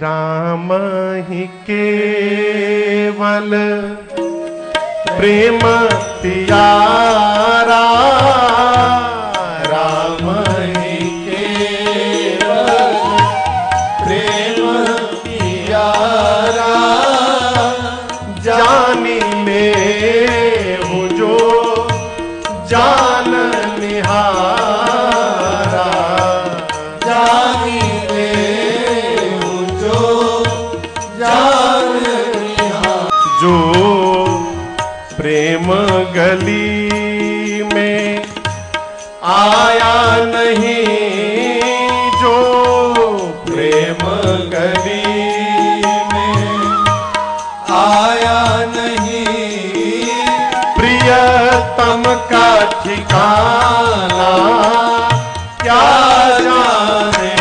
राम ही केवल प्रेम प्यारा, राम ही केवल प्रेम प्यारा, जानी ले हूँ जो जान निहारा, जानी ले हूँ जो जान निहारा। जो प्रेम गली में आया नहीं, जो प्रेम गली में आया नहीं, प्रियतम का ठिकाना क्या जाने।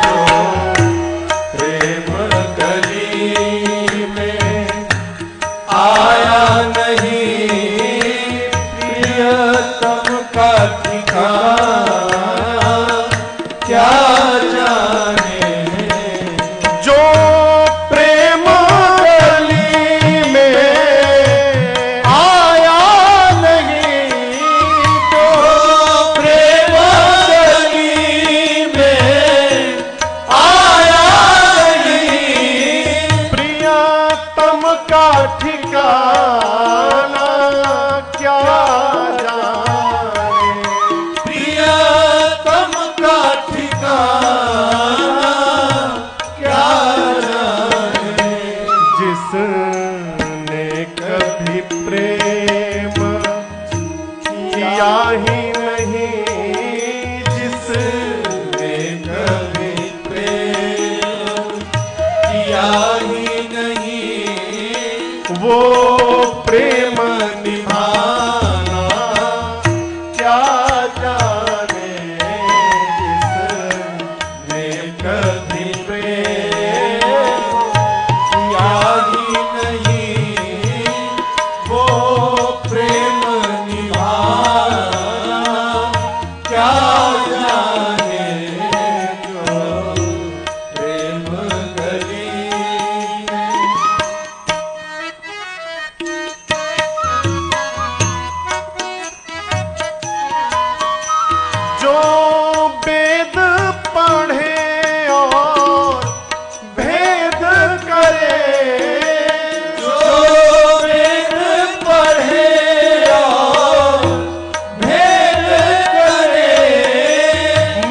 जो प्रेम गली में आया नहीं, प्रियतम का ठिकाना क्या जाने। जो प्रेम गली में आया नहीं, जो प्रेम गली में आया नहीं, प्रियतम का ठिकाना क्या जाने। प्रियतम का ठिकाना क्या जाने। जिसने कभी प्रेम किया ही नहीं, जिसने कभी प्रेम किया ही नहीं, वो प्रेम निभाना क्या जाने। जिसने कभी प्रेम किया ही नहीं, वो प्रेम निभाना क्या जाने। जो प्रेम गली में जो वेद पढ़े और भेद करे, जो वेद पढ़े और भेद करे,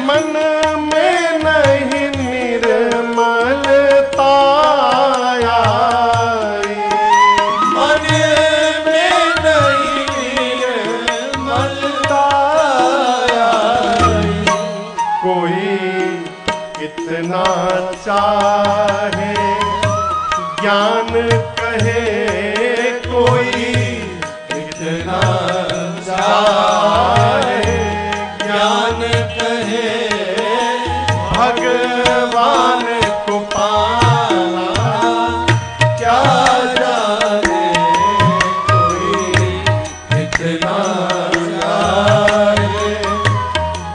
मन में नहीं निर्मलता आई, मन में नहीं निर्मलता आई। कोई कितना चाहे ज्ञान कहे, कोई कितना चाहे ज्ञान कहे, भगवान को पाना क्या जाने। कोई कितना चाहे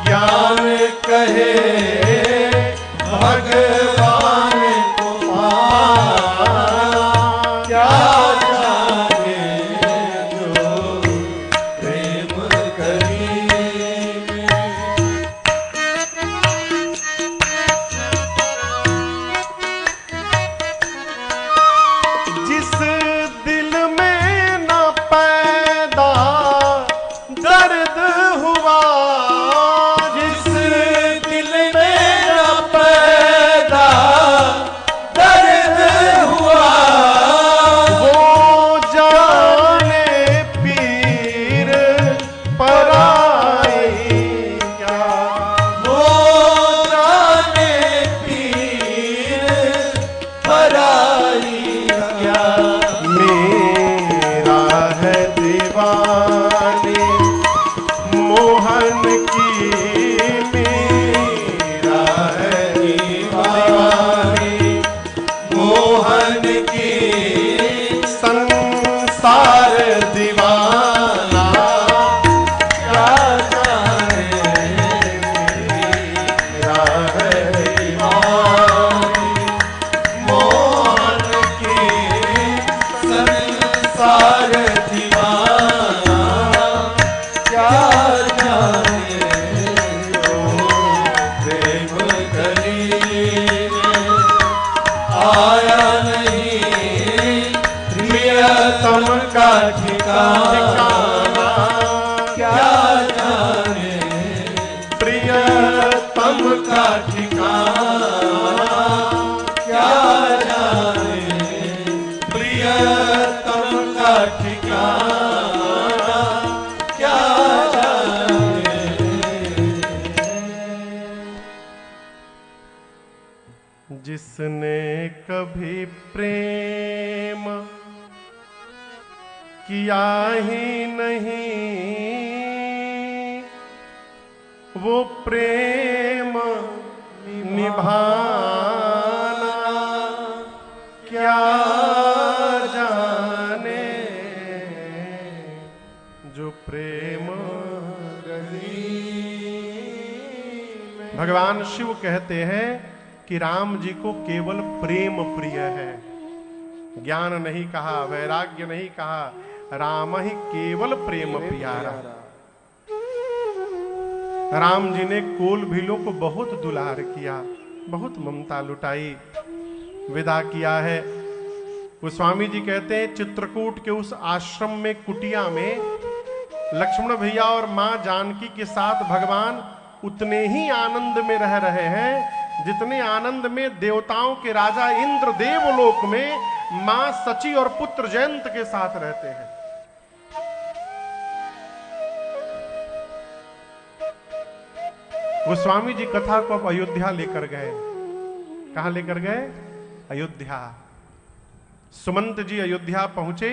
ज्ञान कहे, भगवान को पाना क्या जाने। आया नहीं प्रियतम का ठिकाना, क्या जाने प्रियतम का ठिकाना, क्या जाने प्रियतम का ठिकाना, क्या जाने। जिसने कभी प्रेम किया ही नहीं, वो प्रेम निभाना क्या जाने, जो प्रेम गली में। भगवान शिव कहते हैं कि राम जी को केवल प्रेम प्रिय है, ज्ञान नहीं कहा, वैराग्य नहीं कहा, राम ही केवल प्रेम प्यारा। राम जी ने कोल भीलों को बहुत दुलार किया, बहुत ममता लुटाई, विदा किया है। गोस्वामी जी कहते हैं चित्रकूट के उस आश्रम में, कुटिया में लक्ष्मण भैया और मां जानकी के साथ भगवान उतने ही आनंद में रह रहे हैं जितने आनंद में देवताओं के राजा इंद्र देवलोक में मां सची और पुत्र जयंत के साथ रहते हैं। गोस्वामी जी कथा को अब अयोध्या लेकर गए। कहां लेकर गए? अयोध्या। सुमंत जी अयोध्या पहुंचे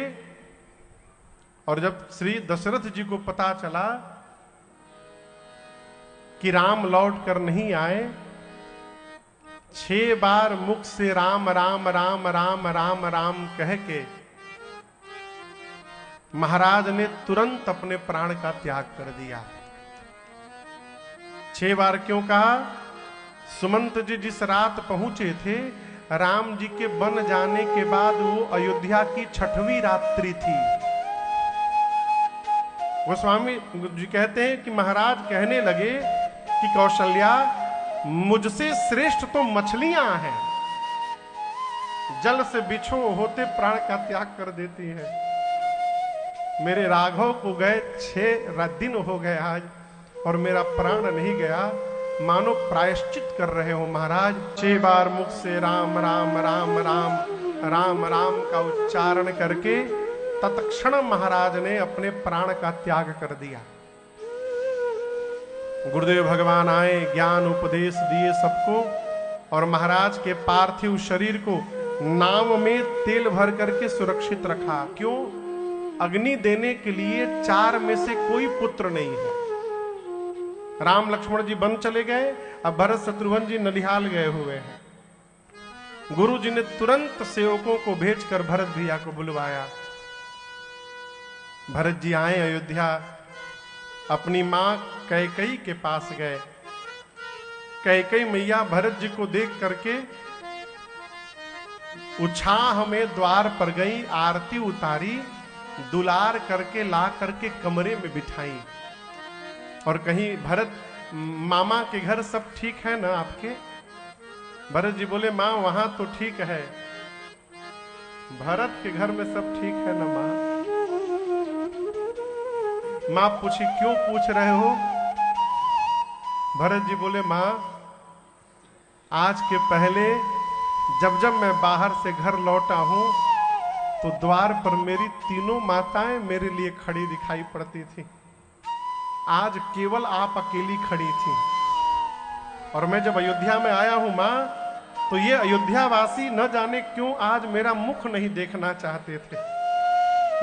और जब श्री दशरथ जी को पता चला कि राम लौट कर नहीं आए, 6 बार मुख से राम राम राम राम राम राम कह के महाराज ने तुरंत अपने प्राण का त्याग कर दिया। 6 बार क्यों कहा? सुमंत जी जिस रात पहुंचे थे, राम जी के बन जाने के बाद वो अयोध्या की 6वीं रात्रि थी। गोस्वामी जी कहते हैं कि महाराज कहने लगे कि कौशल्या, मुझसे श्रेष्ठ तो मछलियां हैं, जल से बिछो होते प्राण का त्याग कर देती हैं। मेरे राघव को गए 6 दिन हो गए आज और मेरा प्राण नहीं गया, मानो प्रायश्चित कर रहे हो महाराज। 6 बार मुख से राम राम राम राम राम राम का उच्चारण करके तत्क्षण महाराज ने अपने प्राण का त्याग कर दिया। गुरुदेव भगवान आए, ज्ञान उपदेश दिए सबको और महाराज के पार्थिव शरीर को नाव में तेल भर करके सुरक्षित रखा। क्यों? अग्नि देने के लिए 4 में से कोई पुत्र नहीं है। राम लक्ष्मण जी वन चले गए, अब भरत शत्रुघ्न जी नलिहाल गए हुए हैं। गुरु जी ने तुरंत सेवकों को भेजकर भरत भैया को बुलवाया। भरत जी आए अयोध्या, अपनी मां कैकेयी के पास गए। कैकेयी मैया भरत जी को देख करके उछाह में द्वार पर गई, आरती उतारी, दुलार करके ला करके कमरे में बिठाई और कहीं भरत मामा के घर सब ठीक है ना आपके? भरत जी बोले मां वहां तो ठीक है। भरत के घर में सब ठीक है ना मां? मां पूछी क्यों पूछ रहे हो? भरत जी बोले मां, आज के पहले जब जब मैं बाहर से घर लौटा हूं तो द्वार पर मेरी तीनों माताएं मेरे लिए खड़ी दिखाई पड़ती थी। आज केवल आप अकेली खड़ी थी। और मैं जब अयोध्या में आया हूं मां, तो ये अयोध्यावासी न जाने क्यों आज मेरा मुख नहीं देखना चाहते थे।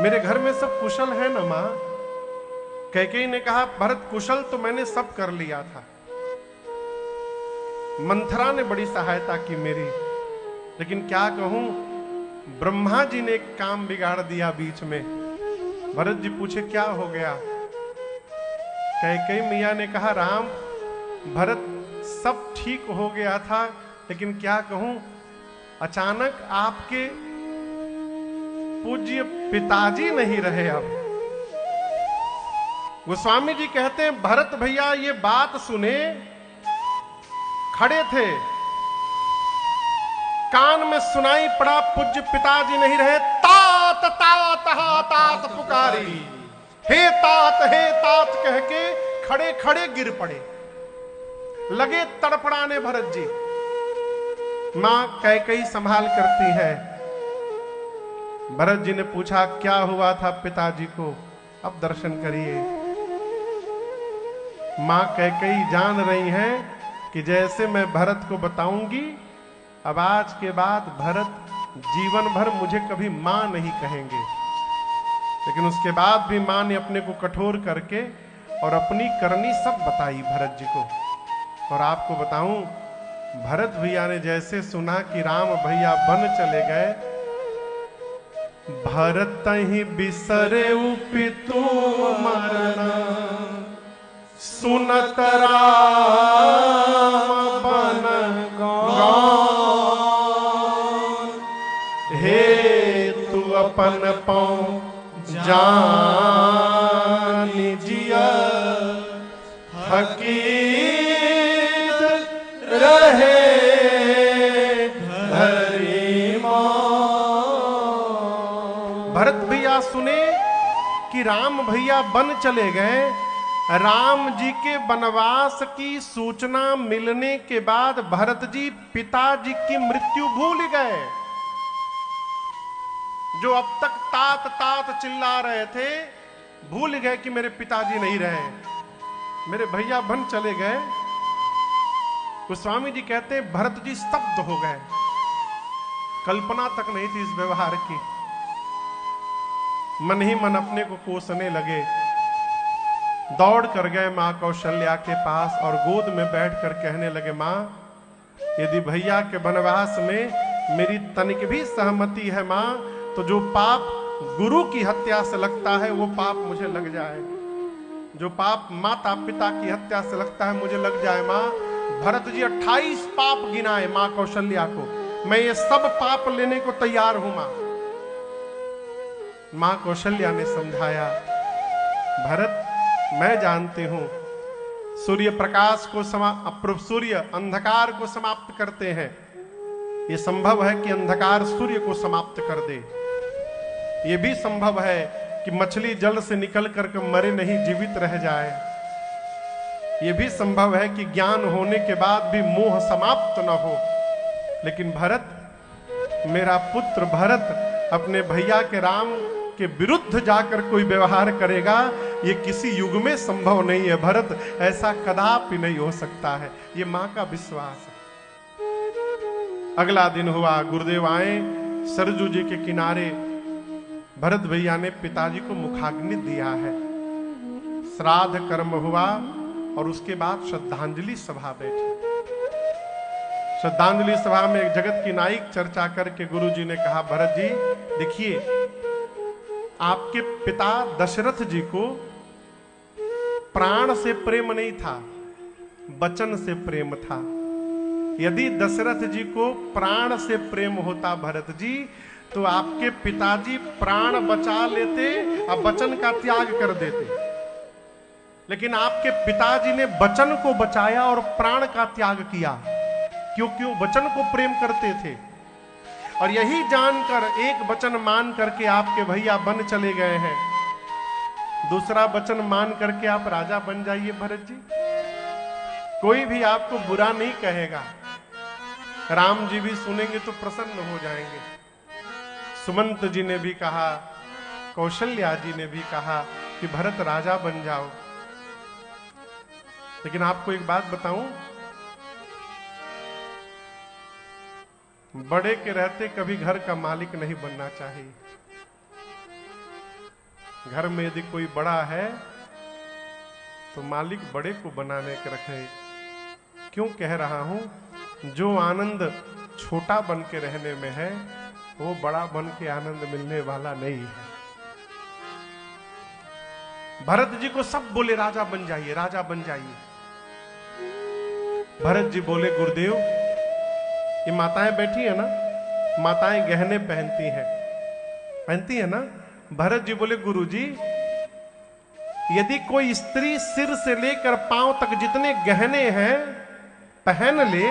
मेरे घर में सब कुशल है ना मां? कैकेयी ने कहा भरत कुशल तो मैंने सब कर लिया था, मंथरा ने बड़ी सहायता की मेरी, लेकिन क्या कहूं ब्रह्मा जी ने एक काम बिगाड़ दिया बीच में। भरत जी पूछे क्या हो गया? कैकेयी मैया ने कहा राम, भरत सब ठीक हो गया था, लेकिन क्या कहूं अचानक आपके पूज्य पिताजी नहीं रहे। अब गोस्वामी जी कहते हैं भरत भैया ये बात सुने, खड़े थे कान में सुनाई पड़ा पूज्य पिताजी नहीं रहे, तात तात हा तात पुकारी, हे तात कह के खड़े खड़े गिर पड़े, लगे तड़पड़ाने भरत जी। मां कैकेयी संभाल करती है। भरत जी ने पूछा क्या हुआ था पिताजी को, अब दर्शन करिए। मां कैकेयी जान रही हैं कि जैसे मैं भरत को बताऊंगी, अब आज के बाद भरत जीवन भर मुझे कभी मां नहीं कहेंगे। लेकिन उसके बाद भी मां ने अपने को कठोर करके और अपनी करनी सब बताई भरत जी को। और आपको बताऊं, भरत भैया ने जैसे सुना कि राम भैया वन चले गए, भरत ही बिसरे पितु मरना, सुनत राम बन गौन, हे तू अपन पाँव जान जिया, हकीर रहे धरी मौन। भरत भैया सुने कि राम भैया वन चले गए। राम जी के वनवास की सूचना मिलने के बाद भरत जी पिताजी की मृत्यु भूल गए। जो अब तक तात तात चिल्ला रहे थे, भूल गए कि मेरे पिताजी नहीं रहे, मेरे भैया वन चले गए। गोस्वामी जी कहते हैं भरत जी स्तब्ध हो गए, कल्पना तक नहीं थी इस व्यवहार की। मन ही मन अपने को कोसने लगे, दौड़ कर गए मां कौशल्या के पास और गोद में बैठकर कहने लगे, मां यदि भैया के वनवास में मेरी तनिक भी सहमति है मां, तो जो पाप गुरु की हत्या से लगता है वो पाप मुझे लग जाए, जो पाप माता पिता की हत्या से लगता है मुझे लग जाए मां। भरत जी 28 पाप गिनाए मां कौशल्या को, मैं ये सब पाप लेने को तैयार हूं मां। मां कौशल्या ने समझाया, भरत मैं जानती हूं सूर्य प्रकाश को सूर्य अंधकार को समाप्त करते हैं, यह संभव है कि अंधकार सूर्य को समाप्त कर दे। यह भी संभव है कि मछली जल से निकल करके मरे नहीं जीवित रह जाए। यह भी संभव है कि ज्ञान होने के बाद भी मोह समाप्त न हो। लेकिन भरत, मेरा पुत्र भरत अपने भैया के राम के विरुद्ध जाकर कोई व्यवहार करेगा, ये किसी युग में संभव नहीं है भरत, ऐसा कदापि नहीं हो सकता है। ये मां का विश्वास है। अगला दिन हुआ, गुरुदेव आए, सरजू जी के किनारे भरत भैया ने पिताजी को मुखाग्नि दिया है। श्राद्ध कर्म हुआ और उसके बाद श्रद्धांजलि सभा बैठी। श्रद्धांजलि सभा में एक जगत की नायक चर्चा करके गुरु जी ने कहा, भरत जी देखिए, आपके पिता दशरथ जी को प्राण से प्रेम नहीं था, वचन से प्रेम था। यदि दशरथ जी को प्राण से प्रेम होता भरत जी, तो आपके पिताजी प्राण बचा लेते और वचन का त्याग कर देते। लेकिन आपके पिताजी ने वचन को बचाया और प्राण का त्याग किया, क्योंकि वो वचन को प्रेम करते थे। और यही जानकर, एक वचन मान करके आपके भैया बन चले गए हैं, दूसरा वचन मान करके आप राजा बन जाइए भरत जी, कोई भी आपको बुरा नहीं कहेगा। राम जी भी सुनेंगे तो प्रसन्न हो जाएंगे। सुमंत जी ने भी कहा, कौशल्या जी ने भी कहा कि भरत राजा बन जाओ। लेकिन आपको एक बात बताऊं, बड़े के रहते कभी घर का मालिक नहीं बनना चाहिए। घर में यदि कोई बड़ा है तो मालिक बड़े को बनाने के रखे। क्यों कह रहा हूं, जो आनंद छोटा बन के रहने में है, वो बड़ा बन के आनंद मिलने वाला नहीं है। भरत जी को सब बोले राजा बन जाइए, राजा बन जाइए। भरत जी बोले, गुरुदेव ये माताएं बैठी है ना, माताएं गहने पहनती है ना। भरत जी बोले, गुरुजी यदि कोई स्त्री सिर से लेकर पांव तक जितने गहने हैं पहन ले,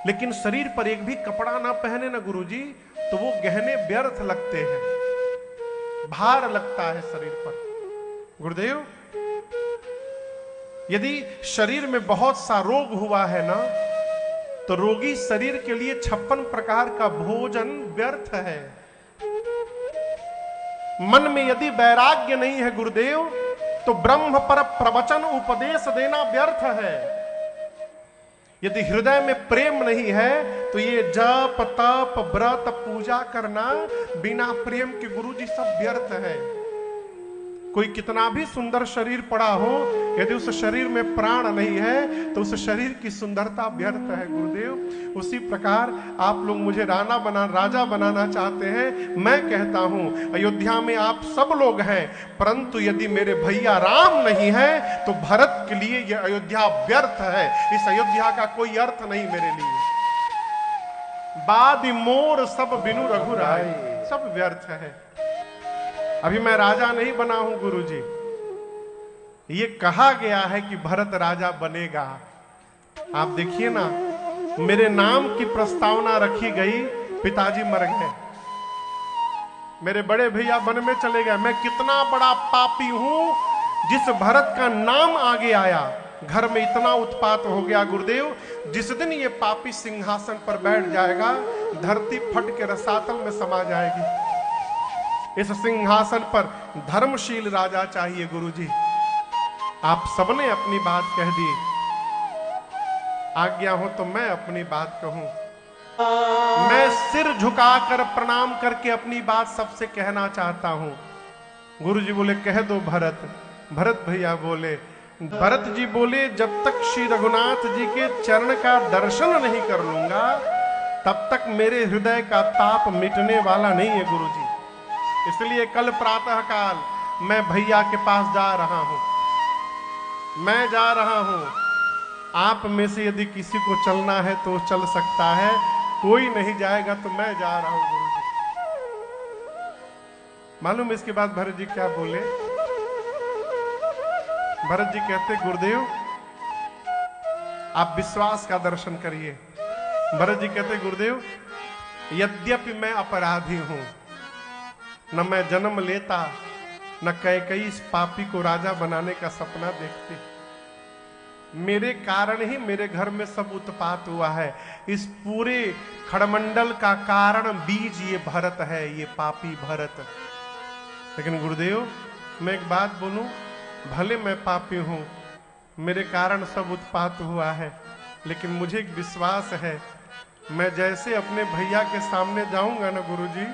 लेकिन शरीर पर एक भी कपड़ा ना पहने ना गुरुजी, तो वो गहने व्यर्थ लगते हैं, भार लगता है शरीर पर। गुरुदेव, यदि शरीर में बहुत सा रोग हुआ है ना, तो रोगी शरीर के लिए 56 प्रकार का भोजन व्यर्थ है। मन में यदि वैराग्य नहीं है गुरुदेव, तो ब्रह्म पर प्रवचन उपदेश देना व्यर्थ है। यदि हृदय में प्रेम नहीं है, तो ये जप तप व्रत पूजा करना बिना प्रेम के गुरुजी सब व्यर्थ है। कोई कितना भी सुंदर शरीर पड़ा हो, यदि उस शरीर में प्राण नहीं है, तो उस शरीर की सुंदरता व्यर्थ है गुरुदेव। उसी प्रकार आप लोग मुझे राजा बनाना चाहते हैं। मैं कहता हूं अयोध्या में आप सब लोग हैं, परंतु यदि मेरे भैया राम नहीं है, तो भरत के लिए यह अयोध्या व्यर्थ है। इस अयोध्या का कोई अर्थ नहीं मेरे लिए। बादी मोर सब बिनु रघुराई, सब व्यर्थ है। अभी मैं राजा नहीं बना हूं गुरुजी, ये कहा गया है कि भरत राजा बनेगा। आप देखिए ना, मेरे नाम की प्रस्तावना रखी गई, पिताजी मर गए, मेरे बड़े भैया वन में चले गए। मैं कितना बड़ा पापी हूं, जिस भरत का नाम आगे आया, घर में इतना उत्पात हो गया गुरुदेव। जिस दिन ये पापी सिंहासन पर बैठ जाएगा, धरती फट के रसातल में समा जाएगी। इस सिंहासन पर धर्मशील राजा चाहिए गुरुजी। आप सबने अपनी बात कह दी, आज्ञा हो तो मैं अपनी बात कहूं। मैं सिर झुकाकर प्रणाम करके अपनी बात सबसे कहना चाहता हूं। गुरुजी बोले कह दो भरत। भरत भैया बोले, भरत जी बोले जब तक श्री रघुनाथ जी के चरण का दर्शन नहीं कर लूंगा, तब तक मेरे हृदय का ताप मिटने वाला नहीं है गुरुजी। इसलिए कल प्रातः काल मैं भैया के पास जा रहा हूं, मैं जा रहा हूं। आप में से यदि किसी को चलना है तो चल सकता है, कोई नहीं जाएगा तो मैं जा रहा हूं गुरुजी। मालूम इसके बाद भरत जी क्या बोले? भरत जी कहते गुरुदेव आप विश्वास का दर्शन करिए। भरत जी कहते गुरुदेव यद्यपि मैं अपराधी हूं, न मैं जन्म लेता, न कैकेयी इस पापी को राजा बनाने का सपना देखती। मेरे कारण ही मेरे घर में सब उत्पात हुआ है। इस पूरे खड़मंडल का कारण बीज ये भरत है, ये पापी भरत। लेकिन गुरुदेव मैं एक बात बोलूं, भले मैं पापी हूं, मेरे कारण सब उत्पात हुआ है, लेकिन मुझे एक विश्वास है, मैं जैसे अपने भैया के सामने जाऊंगा ना गुरुजी,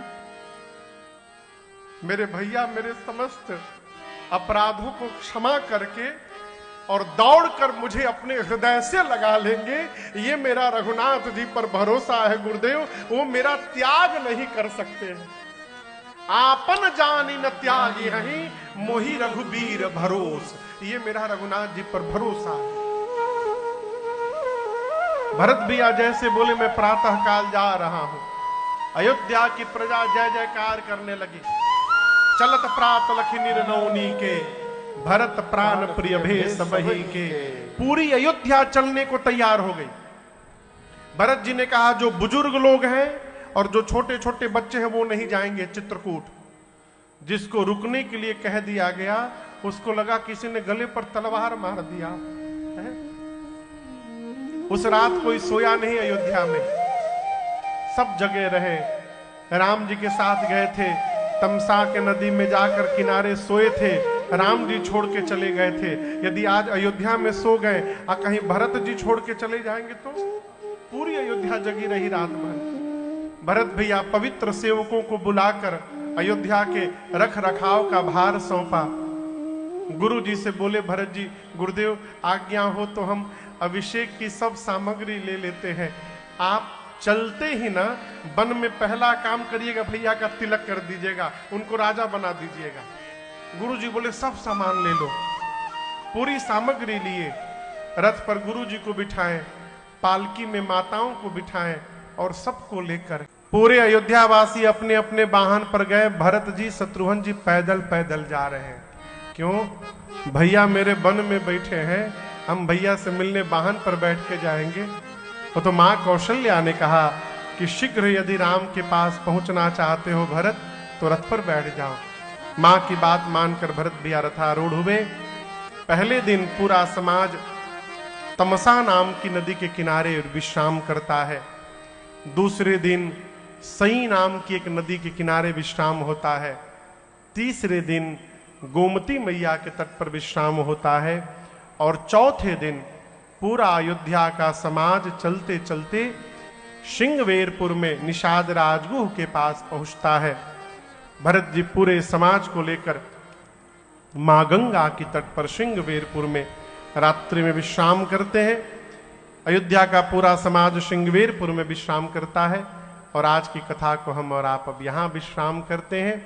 मेरे भैया मेरे समस्त अपराधों को क्षमा करके और दौड़कर मुझे अपने हृदय से लगा लेंगे। ये मेरा रघुनाथ जी पर भरोसा है गुरुदेव, वो मेरा त्याग नहीं कर सकते हैं। आपन जानी न त्यागी हहीं, मोहि रघुबीर भरोस। ये मेरा रघुनाथ जी पर भरोसा है। भरत भैया जैसे बोले मैं प्रातः काल जा रहा हूं, अयोध्या की प्रजा जय जयकार करने लगी। चलत प्रात लखी निर्नौनी के, भरत प्राण प्रिय भेष बही के। पूरी अयोध्या चलने को तैयार हो गई। भरत जी ने कहा जो बुजुर्ग लोग हैं और जो छोटे छोटे बच्चे हैं वो नहीं जाएंगे चित्रकूट। जिसको रुकने के लिए कह दिया गया, उसको लगा किसी ने गले पर तलवार मार दिया है। उस रात कोई सोया नहीं अयोध्या में, सब जगह रहे। राम जी के साथ गए थे, तमसा के नदी में जाकर किनारे सोए थे, राम जी छोड़ के चले गए थे। यदि आज अयोध्या में सो गए और कहीं भरत जी छोड़ के चले जाएंगे तो पूरी अयोध्या जगी रही रात भर। भरत भैया पवित्र सेवकों को बुलाकर अयोध्या के रख रखाव का भार सौंपा। गुरु जी से बोले भरत जी गुरुदेव आज्ञा हो तो हम अभिषेक की सब सामग्री ले लेते हैं। आप चलते ही ना वन में पहला काम करिएगा, भैया का तिलक कर दीजिएगा, उनको राजा बना दीजिएगा। गुरुजी बोले सब सामान ले लो। पूरी सामग्री लिए रथ पर गुरुजी को बिठाएं, पालकी में माताओं को बिठाएं और सबको लेकर पूरे अयोध्यावासी अपने अपने वाहन पर गए। भरत जी शत्रुघ्न जी पैदल पैदल जा रहे हैं। क्यों? भैया मेरे वन में बैठे हैं, हम भैया से मिलने वाहन पर बैठ के जाएंगे। वो तो मां कौशल्या ने कहा कि शीघ्र यदि राम के पास पहुंचना चाहते हो भरत तो रथ पर बैठ जाओ। मां की बात मानकर भरत भैया रथारूढ़ हुए। पहले दिन पूरा समाज तमसा नाम की नदी के किनारे विश्राम करता है। दूसरे दिन सई नाम की एक नदी के किनारे विश्राम होता है। तीसरे दिन गोमती मैया के तट पर विश्राम होता है। और चौथे दिन पूरा अयोध्या का समाज चलते चलते श्रृंगवेरपुर में निषाद राजगुह के पास पहुंचता है। भरत जी पूरे समाज को लेकर मां गंगा की तट पर श्रृंगवेरपुर में रात्रि में विश्राम करते हैं। अयोध्या का पूरा समाज श्रृंगवेरपुर में विश्राम करता है। और आज की कथा को हम और आप अब यहां विश्राम करते हैं।